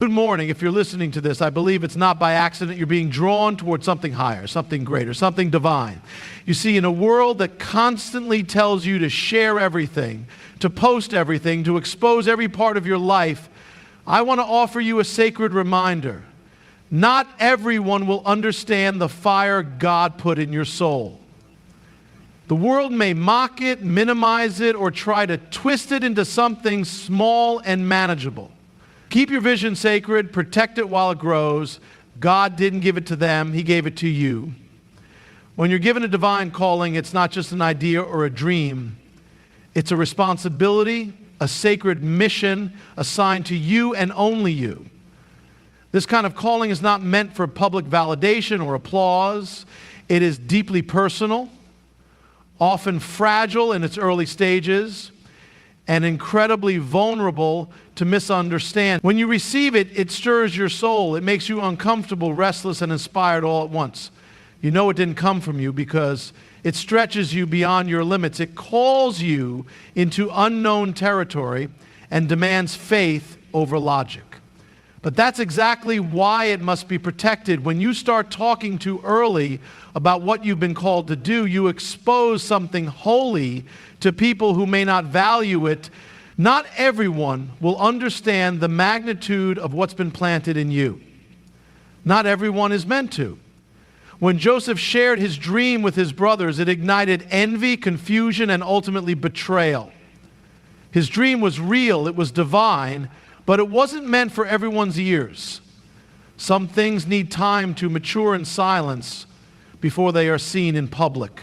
Good morning. If you're listening to this, I believe it's not by accident. You're being drawn towards something higher, something greater, something divine. You see, in a world that constantly tells you to share everything, to post everything, to expose every part of your life, I want to offer you a sacred reminder. Not everyone will understand the fire God put in your soul. The world may mock it, minimize it, or try to twist it into something small and manageable. Keep your vision sacred, protect it while it grows. God didn't give it to them, He gave it to you. When you're given a divine calling, it's not just an idea or a dream. It's a responsibility, a sacred mission assigned to you and only you. This kind of calling is not meant for public validation or applause. It is deeply personal, often fragile in its early stages, and incredibly vulnerable to misunderstand. When you receive it, it stirs your soul. It makes you uncomfortable, restless, and inspired all at once. You know it didn't come from you because it stretches you beyond your limits. It calls you into unknown territory and demands faith over logic. But that's exactly why it must be protected. When you start talking too early about what you've been called to do, you expose something holy to people who may not value it. Not everyone will understand the magnitude of what's been planted in you. Not everyone is meant to. When Joseph shared his dream with his brothers, it ignited envy, confusion, and ultimately betrayal. His dream was real, it was divine, but it wasn't meant for everyone's ears. Some things need time to mature in silence before they are seen in public.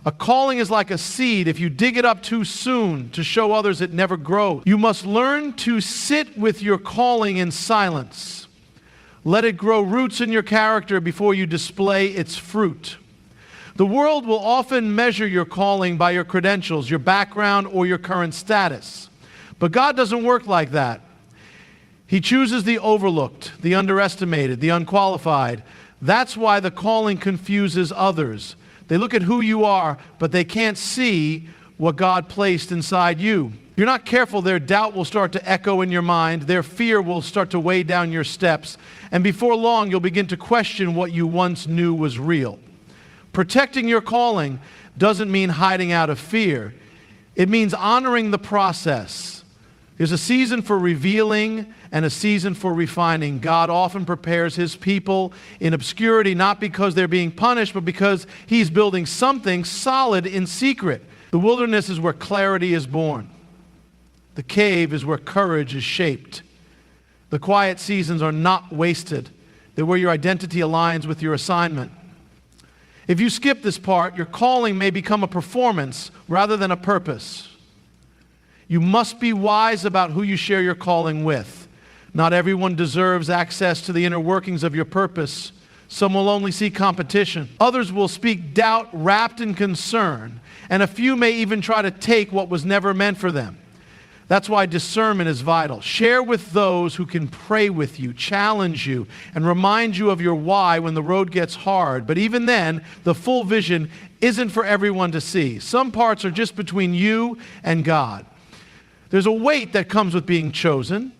A calling is like a seed. If you dig it up too soon to show others, it never grows. You must learn to sit with your calling in silence. Let it grow roots in your character before you display its fruit. The world will often measure your calling by your credentials, your background, or your current status. But God doesn't work like that. He chooses the overlooked, the underestimated, the unqualified. That's why the calling confuses others. They look at who you are, but they can't see what God placed inside you. If you're not careful, their doubt will start to echo in your mind. Their fear will start to weigh down your steps. And before long, you'll begin to question what you once knew was real. Protecting your calling doesn't mean hiding out of fear. It means honoring the process. There's a season for revealing and a season for refining. God often prepares His people in obscurity, not because they're being punished, but because He's building something solid in secret. The wilderness is where clarity is born. The cave is where courage is shaped. The quiet seasons are not wasted. They're where your identity aligns with your assignment. If you skip this part, your calling may become a performance rather than a purpose. You must be wise about who you share your calling with. Not everyone deserves access to the inner workings of your purpose. Some will only see competition. Others will speak doubt wrapped in concern, and a few may even try to take what was never meant for them. That's why discernment is vital. Share with those who can pray with you, challenge you, and remind you of your why when the road gets hard. But even then, the full vision isn't for everyone to see. Some parts are just between you and God. There's a weight that comes with being chosen.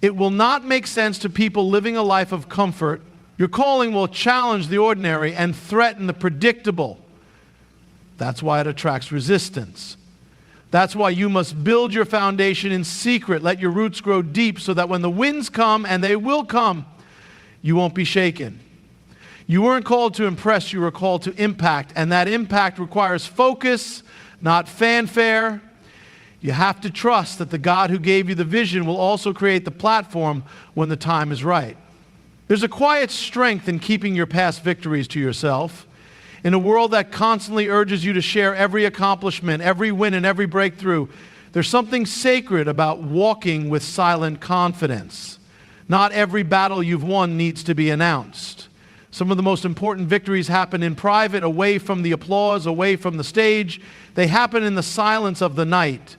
It will not make sense to people living a life of comfort. Your calling will challenge the ordinary and threaten the predictable. That's why it attracts resistance. That's why you must build your foundation in secret. Let your roots grow deep so that when the winds come, and they will come, you won't be shaken. You weren't called to impress, you were called to impact. And that impact requires focus, not fanfare. You have to trust that the God who gave you the vision will also create the platform when the time is right. There's a quiet strength in keeping your past victories to yourself. In a world that constantly urges you to share every accomplishment, every win, and every breakthrough, there's something sacred about walking with silent confidence. Not every battle you've won needs to be announced. Some of the most important victories happen in private, away from the applause, away from the stage. They happen in the silence of the night,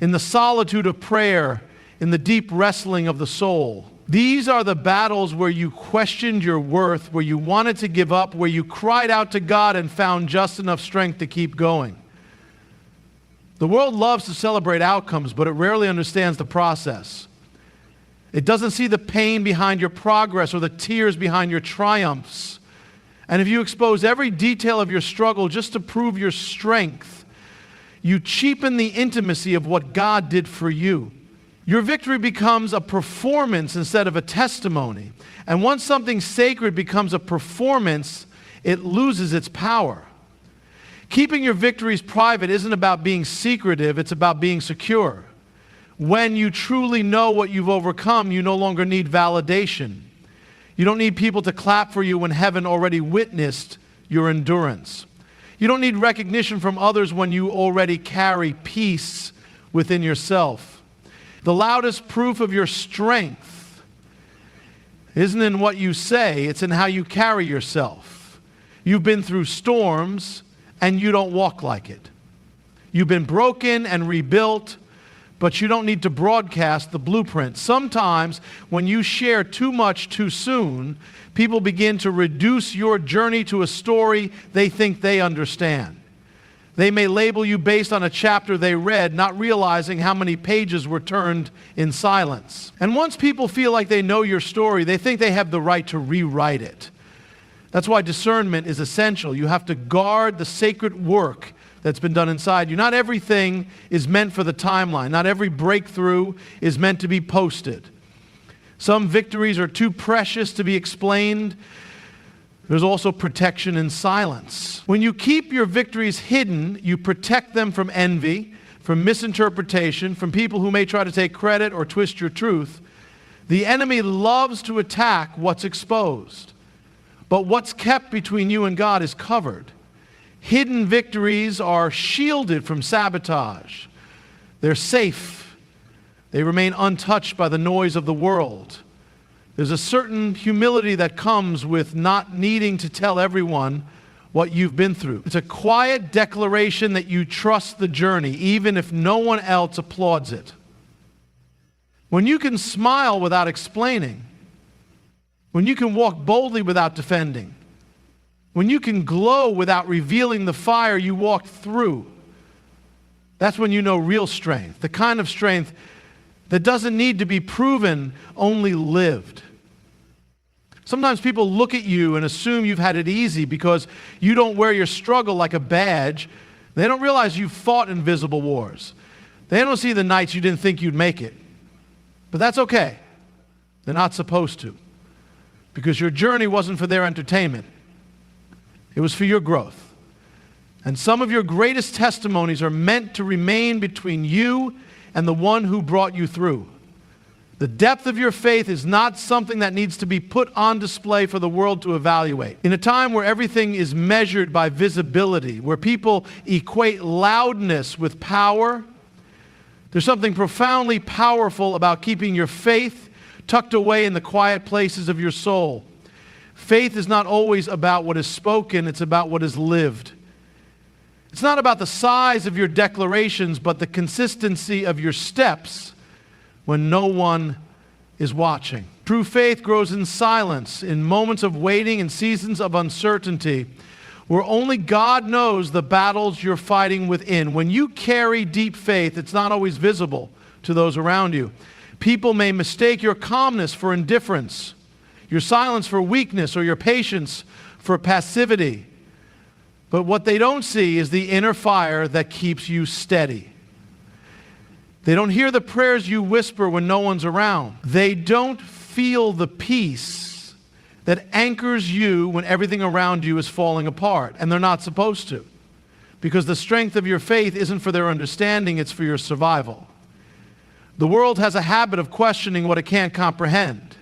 in the solitude of prayer, in the deep wrestling of the soul. These are the battles where you questioned your worth, where you wanted to give up, where you cried out to God and found just enough strength to keep going. The world loves to celebrate outcomes, but it rarely understands the process. It doesn't see the pain behind your progress or the tears behind your triumphs. And if you expose every detail of your struggle just to prove your strength, you cheapen the intimacy of what God did for you. Your victory becomes a performance instead of a testimony. And once something sacred becomes a performance, it loses its power. Keeping your victories private isn't about being secretive, it's about being secure. When you truly know what you've overcome, you no longer need validation. You don't need people to clap for you when heaven already witnessed your endurance. You don't need recognition from others when you already carry peace within yourself. The loudest proof of your strength isn't in what you say, it's in how you carry yourself. You've been through storms, and you don't walk like it. You've been broken and rebuilt, but you don't need to broadcast the blueprint. Sometimes when you share too much too soon, people begin to reduce your journey to a story they think they understand. They may label you based on a chapter they read, not realizing how many pages were turned in silence. And once people feel like they know your story, they think they have the right to rewrite it. That's why discernment is essential. You have to guard the sacred work that's been done inside you. Not everything is meant for the timeline. Not every breakthrough is meant to be posted. Some victories are too precious to be explained. There's also protection in silence. When you keep your victories hidden, you protect them from envy, from misinterpretation, from people who may try to take credit or twist your truth. The enemy loves to attack what's exposed. But what's kept between you and God is covered. Hidden victories are shielded from sabotage. They're safe. They remain untouched by the noise of the world. There's a certain humility that comes with not needing to tell everyone what you've been through. It's a quiet declaration that you trust the journey, even if no one else applauds it. When you can smile without explaining, when you can walk boldly without defending, when you can glow without revealing the fire you walked through, that's when you know real strength, the kind of strength that doesn't need to be proven, only lived. Sometimes people look at you and assume you've had it easy because you don't wear your struggle like a badge. They don't realize you've fought invisible wars. They don't see the nights you didn't think you'd make it. But that's okay. They're not supposed to, because your journey wasn't for their entertainment. It was for your growth. And some of your greatest testimonies are meant to remain between you and the one who brought you through. The depth of your faith is not something that needs to be put on display for the world to evaluate. In a time where everything is measured by visibility, where people equate loudness with power, there's something profoundly powerful about keeping your faith tucked away in the quiet places of your soul. Faith is not always about what is spoken, it's about what is lived. It's not about the size of your declarations, but the consistency of your steps when no one is watching. True faith grows in silence, in moments of waiting and seasons of uncertainty, where only God knows the battles you're fighting within. When you carry deep faith, it's not always visible to those around you. People may mistake your calmness for indifference, your silence for weakness, or your patience for passivity. But what they don't see is the inner fire that keeps you steady. They don't hear the prayers you whisper when no one's around. They don't feel the peace that anchors you when everything around you is falling apart. And they're not supposed to, because the strength of your faith isn't for their understanding, it's for your survival. The world has a habit of questioning what it can't comprehend.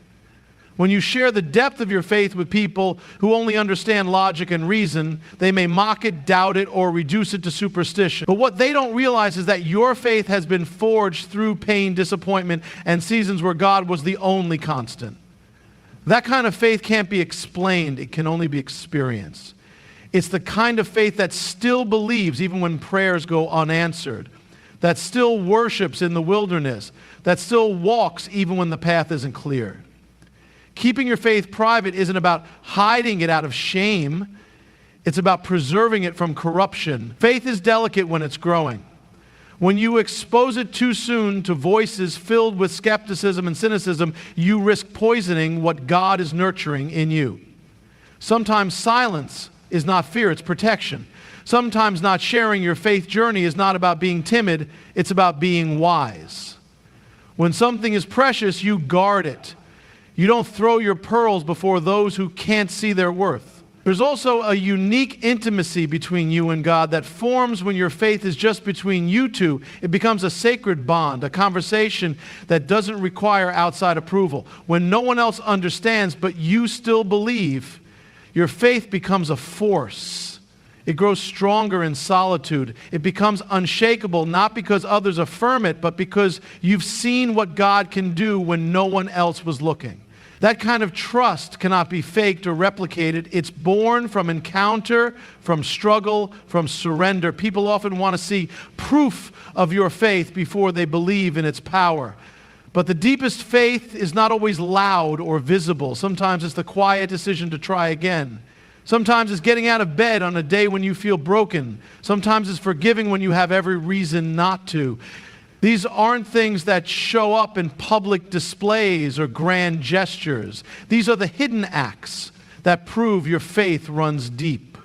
When you share the depth of your faith with people who only understand logic and reason, they may mock it, doubt it, or reduce it to superstition. But what they don't realize is that your faith has been forged through pain, disappointment, and seasons where God was the only constant. That kind of faith can't be explained, it can only be experienced. It's the kind of faith that still believes even when prayers go unanswered, that still worships in the wilderness, that still walks even when the path isn't clear. Keeping your faith private isn't about hiding it out of shame. It's about preserving it from corruption. Faith is delicate when it's growing. When you expose it too soon to voices filled with skepticism and cynicism, you risk poisoning what God is nurturing in you. Sometimes silence is not fear, it's protection. Sometimes not sharing your faith journey is not about being timid, it's about being wise. When something is precious, you guard it. You don't throw your pearls before those who can't see their worth. There's also a unique intimacy between you and God that forms when your faith is just between you two. It becomes a sacred bond, a conversation that doesn't require outside approval. When no one else understands, but you still believe, your faith becomes a force. It grows stronger in solitude. It becomes unshakable, not because others affirm it, but because you've seen what God can do when no one else was looking. That kind of trust cannot be faked or replicated. It's born from encounter, from struggle, from surrender. People often want to see proof of your faith before they believe in its power. But the deepest faith is not always loud or visible. Sometimes it's the quiet decision to try again. Sometimes it's getting out of bed on a day when you feel broken. Sometimes it's forgiving when you have every reason not to. These aren't things that show up in public displays or grand gestures. These are the hidden acts that prove your faith runs deep.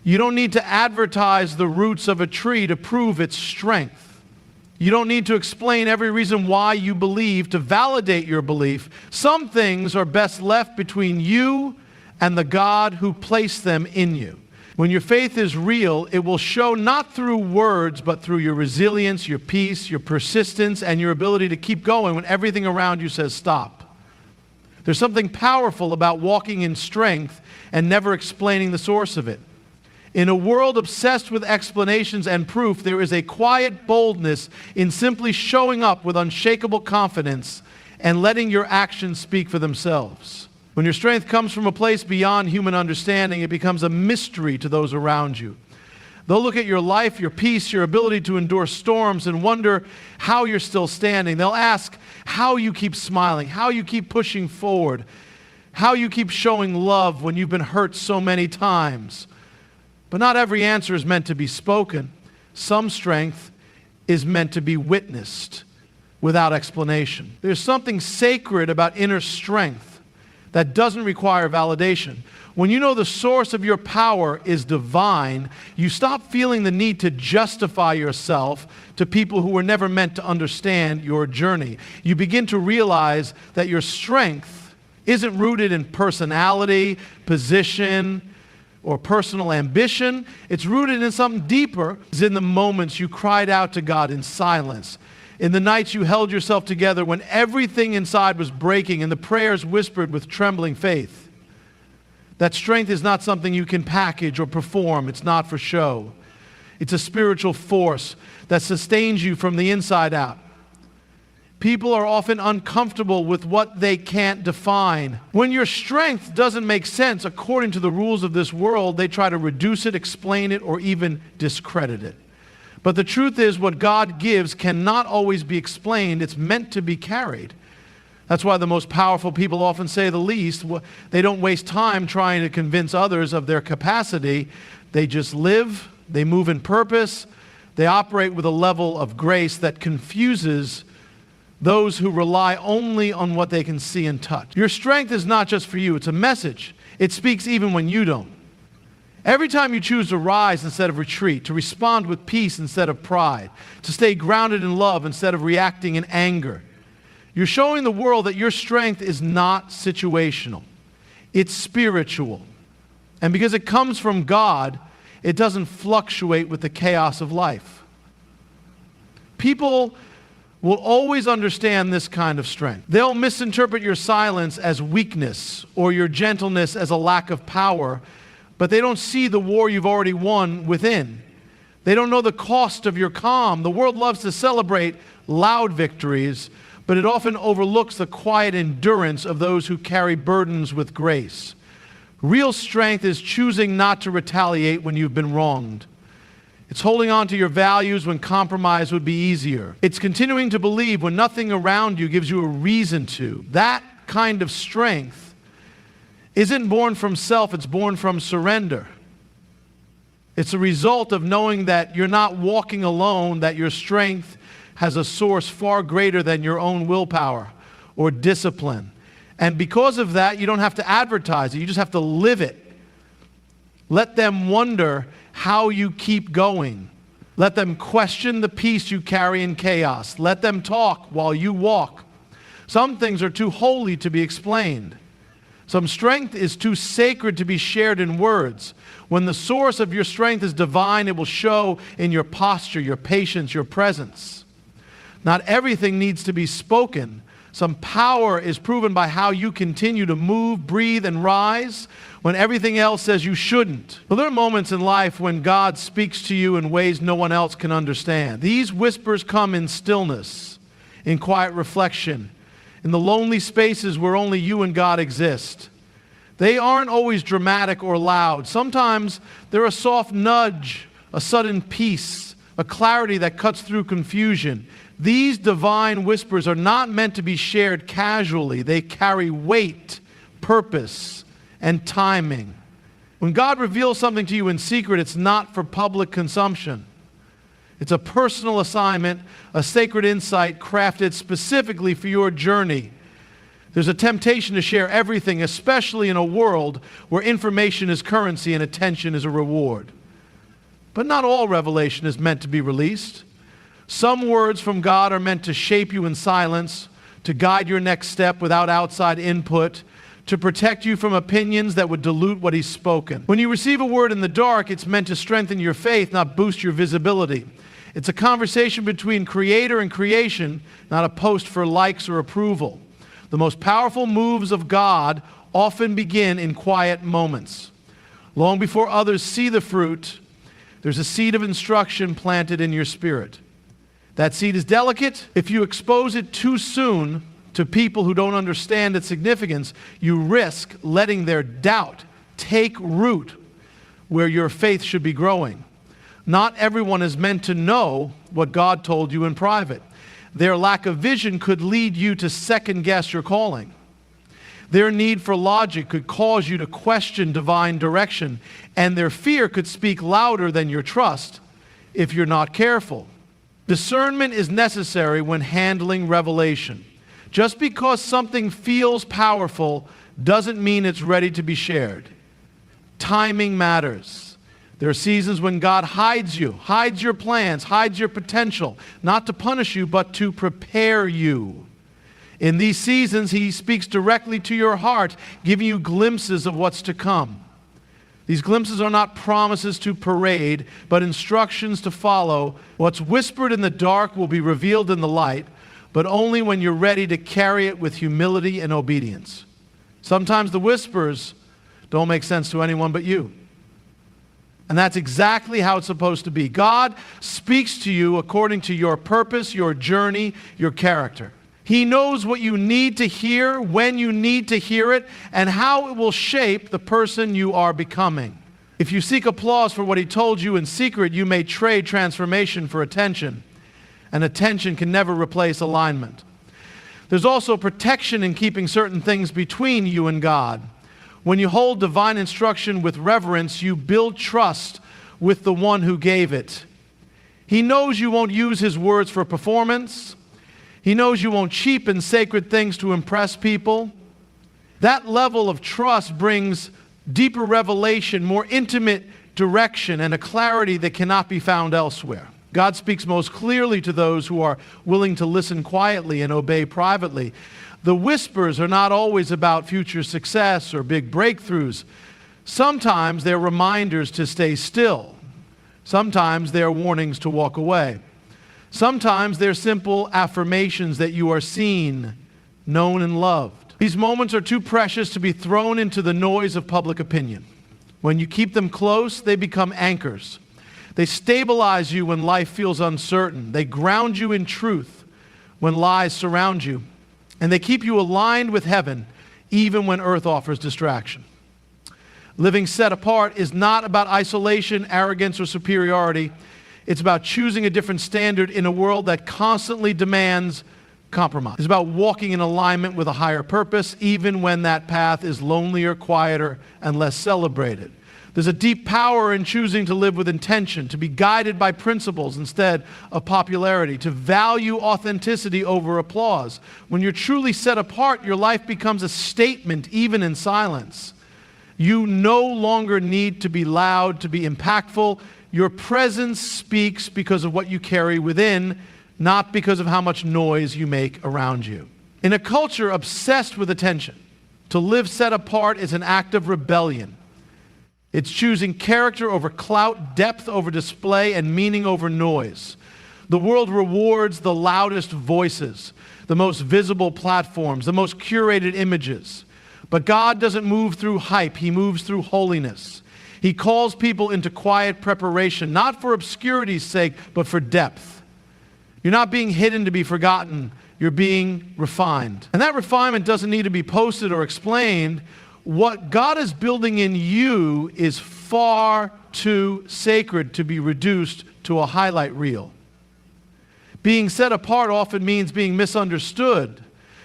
You don't need to advertise the roots of a tree to prove its strength. You don't need to explain every reason why you believe to validate your belief. Some things are best left between you and the God who placed them in you. When your faith is real, it will show not through words, but through your resilience, your peace, your persistence, and your ability to keep going when everything around you says stop. There's something powerful about walking in strength and never explaining the source of it. In a world obsessed with explanations and proof, there is a quiet boldness in simply showing up with unshakable confidence and letting your actions speak for themselves. When your strength comes from a place beyond human understanding, it becomes a mystery to those around you. They'll look at your life, your peace, your ability to endure storms and wonder how you're still standing. They'll ask how you keep smiling, how you keep pushing forward, how you keep showing love when you've been hurt so many times. But not every answer is meant to be spoken. Some strength is meant to be witnessed without explanation. There's something sacred about inner strength that doesn't require validation. When you know the source of your power is divine, you stop feeling the need to justify yourself to people who were never meant to understand your journey. You begin to realize that your strength isn't rooted in personality, position, or personal ambition. It's rooted in something deeper. It's in the moments you cried out to God in silence, in the nights you held yourself together when everything inside was breaking and the prayers whispered with trembling faith. That strength is not something you can package or perform. It's not for show. It's a spiritual force that sustains you from the inside out. People are often uncomfortable with what they can't define. When your strength doesn't make sense according to the rules of this world, they try to reduce it, explain it, or even discredit it. But the truth is, what God gives cannot always be explained. It's meant to be carried. That's why the most powerful people often say the least. They don't waste time trying to convince others of their capacity. They just live, they move in purpose, they operate with a level of grace that confuses those who rely only on what they can see and touch. Your strength is not just for you, it's a message. It speaks even when you don't. Every time you choose to rise instead of retreat, to respond with peace instead of pride, to stay grounded in love instead of reacting in anger, you're showing the world that your strength is not situational. It's spiritual. And because it comes from God, it doesn't fluctuate with the chaos of life. People will always understand this kind of strength. They'll misinterpret your silence as weakness or your gentleness as a lack of power, but they don't see the war you've already won within. They don't know the cost of your calm. The world loves to celebrate loud victories, but it often overlooks the quiet endurance of those who carry burdens with grace. Real strength is choosing not to retaliate when you've been wronged. It's holding on to your values when compromise would be easier. It's continuing to believe when nothing around you gives you a reason to. That kind of strength isn't born from self, it's born from surrender. It's a result of knowing that you're not walking alone, that your strength has a source far greater than your own willpower or discipline. And because of that, you don't have to advertise it. You just have to live it. Let them wonder how you keep going. Let them question the peace you carry in chaos. Let them talk while you walk. Some things are too holy to be explained. Some strength is too sacred to be shared in words. When the source of your strength is divine, it will show in your posture, your patience, your presence. Not everything needs to be spoken. Some power is proven by how you continue to move, breathe, and rise when everything else says you shouldn't. Well, there are moments in life when God speaks to you in ways no one else can understand. These whispers come in stillness, in quiet reflection, in the lonely spaces where only you and God exist. They aren't always dramatic or loud. Sometimes they're a soft nudge, a sudden peace, a clarity that cuts through confusion. These divine whispers are not meant to be shared casually. They carry weight, purpose, and timing. When God reveals something to you in secret, it's not for public consumption. It's a personal assignment, a sacred insight crafted specifically for your journey. There's a temptation to share everything, especially in a world where information is currency and attention is a reward. But not all revelation is meant to be released. Some words from God are meant to shape you in silence, to guide your next step without outside input, to protect you from opinions that would dilute what He's spoken. When you receive a word in the dark, it's meant to strengthen your faith, not boost your visibility. It's a conversation between Creator and creation, not a post for likes or approval. The most powerful moves of God often begin in quiet moments. Long before others see the fruit, there's a seed of instruction planted in your spirit. That seed is delicate. If you expose it too soon to people who don't understand its significance, you risk letting their doubt take root where your faith should be growing. Not everyone is meant to know what God told you in private. Their lack of vision could lead you to second-guess your calling. Their need for logic could cause you to question divine direction, and their fear could speak louder than your trust if you're not careful. Discernment is necessary when handling revelation. Just because something feels powerful doesn't mean it's ready to be shared. Timing matters. There are seasons when God hides you, hides your plans, hides your potential, not to punish you, but to prepare you. In these seasons, He speaks directly to your heart, giving you glimpses of what's to come. These glimpses are not promises to parade, but instructions to follow. What's whispered in the dark will be revealed in the light, but only when you're ready to carry it with humility and obedience. Sometimes the whispers don't make sense to anyone but you. And that's exactly how it's supposed to be. God speaks to you according to your purpose, your journey, your character. He knows what you need to hear, when you need to hear it, and how it will shape the person you are becoming. If you seek applause for what He told you in secret, you may trade transformation for attention, and attention can never replace alignment. There's also protection in keeping certain things between you and God. When you hold divine instruction with reverence, you build trust with the one who gave it. He knows you won't use His words for performance. He knows you won't cheapen sacred things to impress people. That level of trust brings deeper revelation, more intimate direction, and a clarity that cannot be found elsewhere. God speaks most clearly to those who are willing to listen quietly and obey privately. The whispers are not always about future success or big breakthroughs. Sometimes they're reminders to stay still. Sometimes they're warnings to walk away. Sometimes they're simple affirmations that you are seen, known, and loved. These moments are too precious to be thrown into the noise of public opinion. When you keep them close, they become anchors. They stabilize you when life feels uncertain. They ground you in truth when lies surround you. And they keep you aligned with heaven even when earth offers distraction. Living set apart is not about isolation, arrogance, or superiority. It's about choosing a different standard in a world that constantly demands compromise. It's about walking in alignment with a higher purpose, even when that path is lonelier, quieter, and less celebrated. There's a deep power in choosing to live with intention, to be guided by principles instead of popularity, to value authenticity over applause. When you're truly set apart, your life becomes a statement, even in silence. You no longer need to be loud to be impactful. Your presence speaks because of what you carry within, not because of how much noise you make around you. In a culture obsessed with attention, to live set apart is an act of rebellion. It's choosing character over clout, depth over display, and meaning over noise. The world rewards the loudest voices, the most visible platforms, the most curated images. But God doesn't move through hype, He moves through holiness. He calls people into quiet preparation, not for obscurity's sake, but for depth. You're not being hidden to be forgotten, you're being refined. And that refinement doesn't need to be posted or explained. What God is building in you is far too sacred to be reduced to a highlight reel. Being set apart often means being misunderstood.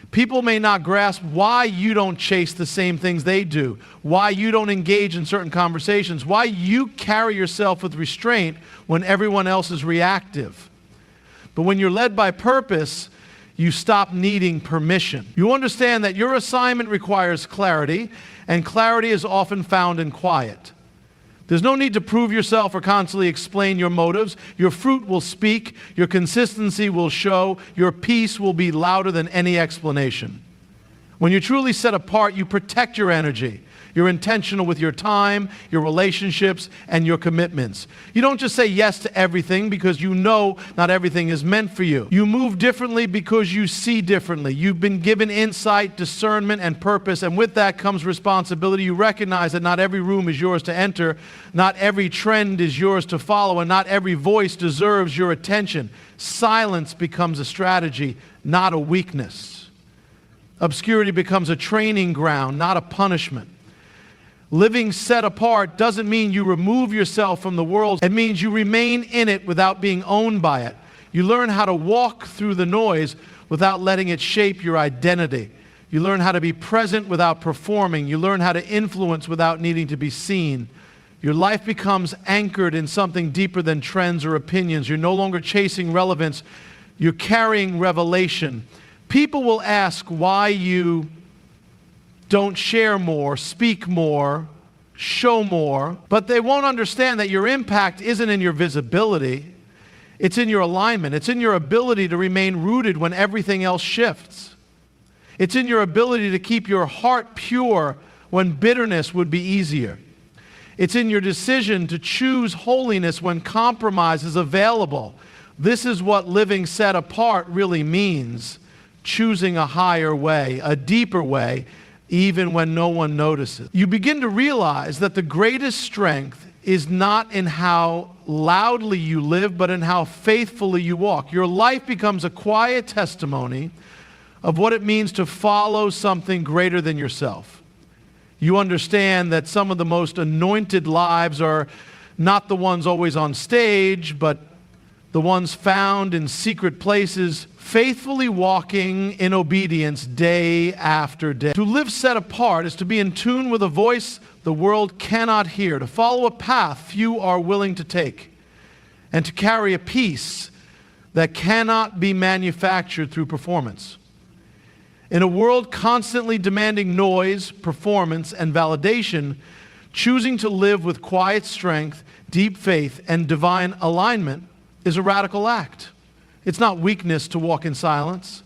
People may not grasp why you don't chase the same things they do, why you don't engage in certain conversations, why you carry yourself with restraint when everyone else is reactive. But when you're led by purpose, you stop needing permission. You understand that your assignment requires clarity, and clarity is often found in quiet. There's no need to prove yourself or constantly explain your motives. Your fruit will speak, your consistency will show, your peace will be louder than any explanation. When you're truly set apart, you protect your energy. You're intentional with your time, your relationships, and your commitments. You don't just say yes to everything because you know not everything is meant for you. You move differently because you see differently. You've been given insight, discernment, and purpose, and with that comes responsibility. You recognize that not every room is yours to enter, not every trend is yours to follow, and not every voice deserves your attention. Silence becomes a strategy, not a weakness. Obscurity becomes a training ground, not a punishment. Living set apart doesn't mean you remove yourself from the world. It means you remain in it without being owned by it. You learn how to walk through the noise without letting it shape your identity. You learn how to be present without performing. You learn how to influence without needing to be seen. Your life becomes anchored in something deeper than trends or opinions. You're no longer chasing relevance. You're carrying revelation. People will ask why you don't share more, speak more, show more, but they won't understand that your impact isn't in your visibility, it's in your alignment. It's in your ability to remain rooted when everything else shifts. It's in your ability to keep your heart pure when bitterness would be easier. It's in your decision to choose holiness when compromise is available. This is what living set apart really means. Choosing a higher way, a deeper way, even when no one notices. You begin to realize that the greatest strength is not in how loudly you live, but in how faithfully you walk. Your life becomes a quiet testimony of what it means to follow something greater than yourself. You understand that some of the most anointed lives are not the ones always on stage, but the ones found in secret places, faithfully walking in obedience day after day. To live set apart is to be in tune with a voice the world cannot hear, to follow a path few are willing to take, and to carry a peace that cannot be manufactured through performance. In a world constantly demanding noise, performance, and validation, choosing to live with quiet strength, deep faith, and divine alignment is a radical act. It's not weakness to walk in silence.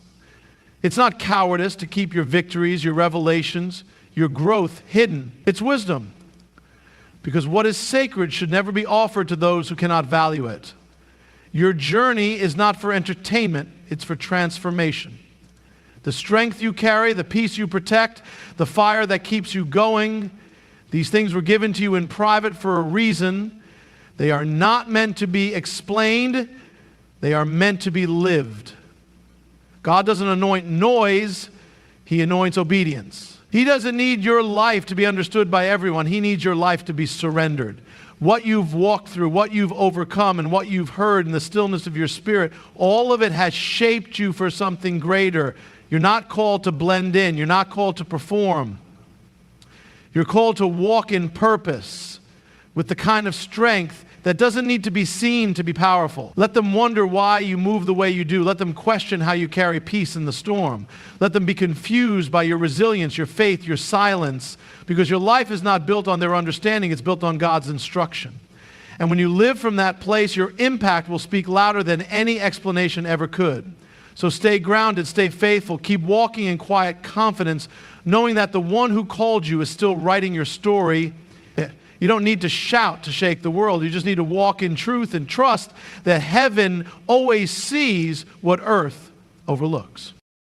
It's not cowardice to keep your victories, your revelations, your growth hidden. It's wisdom. Because what is sacred should never be offered to those who cannot value it. Your journey is not for entertainment, it's for transformation. The strength you carry, the peace you protect, the fire that keeps you going, these things were given to you in private for a reason. They are not meant to be explained. They are meant to be lived. God doesn't anoint noise, He anoints obedience. He doesn't need your life to be understood by everyone. He needs your life to be surrendered. What you've walked through, what you've overcome, and what you've heard in the stillness of your spirit, all of it has shaped you for something greater. You're not called to blend in. You're not called to perform. You're called to walk in purpose. with the kind of strength that doesn't need to be seen to be powerful. Let them wonder why you move the way you do. Let them question how you carry peace in the storm. Let them be confused by your resilience, your faith, your silence, because your life is not built on their understanding, it's built on God's instruction. And when you live from that place, your impact will speak louder than any explanation ever could. So stay grounded, stay faithful, keep walking in quiet confidence, knowing that the one who called you is still writing your story. You don't need to shout to shake the world. You just need to walk in truth and trust that heaven always sees what earth overlooks.